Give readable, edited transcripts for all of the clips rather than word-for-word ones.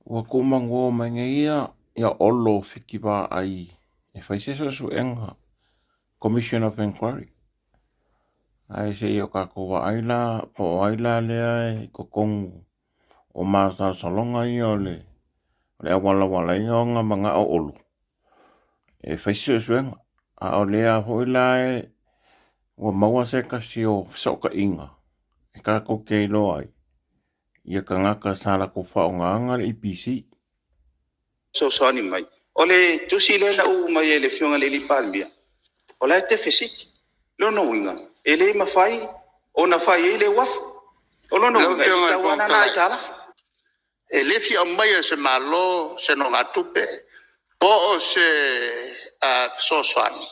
Ua kumango mangaia ia olo fiki wa ai e whaiseso su enga Commission of Inquiry. Ai se io kako wa aila po aila lea e kokongu o mātar salonga i o le awala wala i o ngā mga o olu. E whaiseso su enga a o lea hoila e ua maua se kasi o soka inga e kako kei lo ai. Ia ka ngaka sala ko whaonga anga le IPC. So sani mai. Ole tusi le na u mai ele fionga le lipalmia. Ola te fesit. Lo no winga. Ele mafai ona fai ele waf. Olo no winga. Ita wana na itala. Ele fi mai se malo se no ngatupe. Po o se so sani.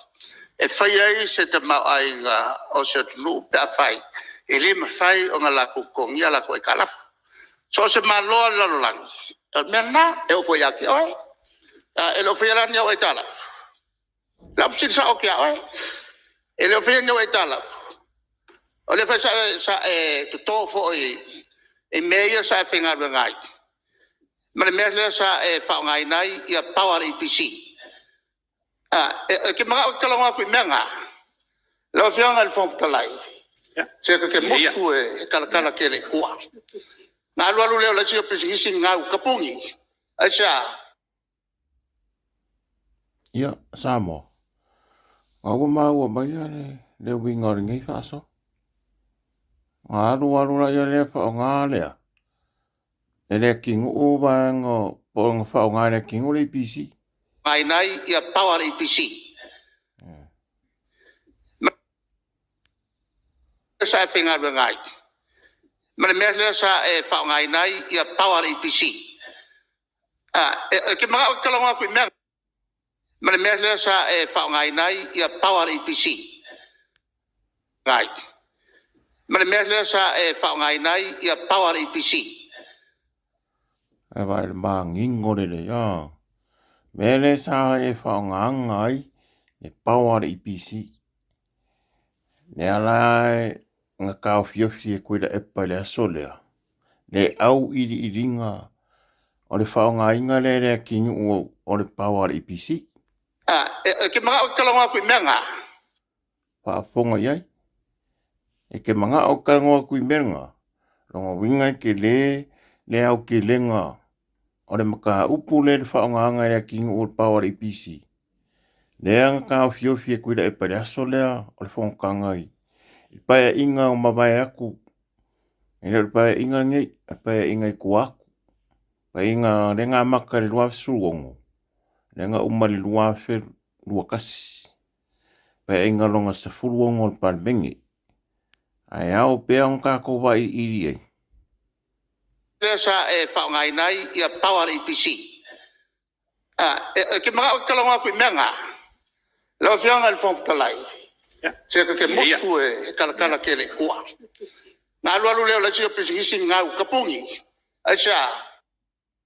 E fai ai se te mau ai nga o se tunu pe a fai. Ele mafai o ngala kukongi ala ko e kalaf. So se malo la lang. Mena e o foi aqui, oi. Ele oferece nem o etalaf. Lá precisa só o que oi. Ele oferece nem o etalaf. Ele faz sa tudo foi e meia sa fingar bengai. Mas mesmo sa fa ngai nai ia power EPC. Que mga kalonga ko menga. Lo fianga al fond kalai. Se que musu e kala kele kwa. Na lu le la chio pesisi ngau kapungi. Acha Ia, Samoa. Awa maua mai le winga o ngai whaso. Ngā aru la ia lea whao ngā lea. E lea kingu o wāngo po ngā whao ngā lea kingu le IPC. Ngai nai ia power EPC. Sa fingar bengai. Mas mesmo sa whao ngai nai ia power EPC. Que mga kalonga ko menga. Mas mesmo sa fa ngai nai ia power EPC. Ngai. Mas mesmo sa fa ngai nai ia power EPC. E vai le mangingo le ia. Mele sa e whao ngā ngai e power IPC. Ne ala ngā kao fiofi e kuida epa le aso lea. Le au iri iringa o le whao ngā inga le lea kingu o le power IPC. Que mga kalonga ko menga. Whaafonga iai. E ke mga o karangoa kui menga. Ronga winga ke le au ke lenga. O le maka upu le whaonga anga lea kingu o le power IPC. Lea ngā kao fiofi e kuida e pare aso lea o le whongkangai. I paia inga o mawai aku. E le paia inga ngei, e paia inga i kuaku. Paia inga le ngā maka le lua suongo. Le ngā uma le lua fer lua kasi. Paia inga longa sa furuongo le palmengi. Ai au pea on kako wa i iri ei. Sa fa ngai nai ia power EPC. Que mga kalonga ko menga. Lo fianga al fond kalai. Se que musu e kala kele kwa. Na lu le la chio pesisi ngau kapungi. Acha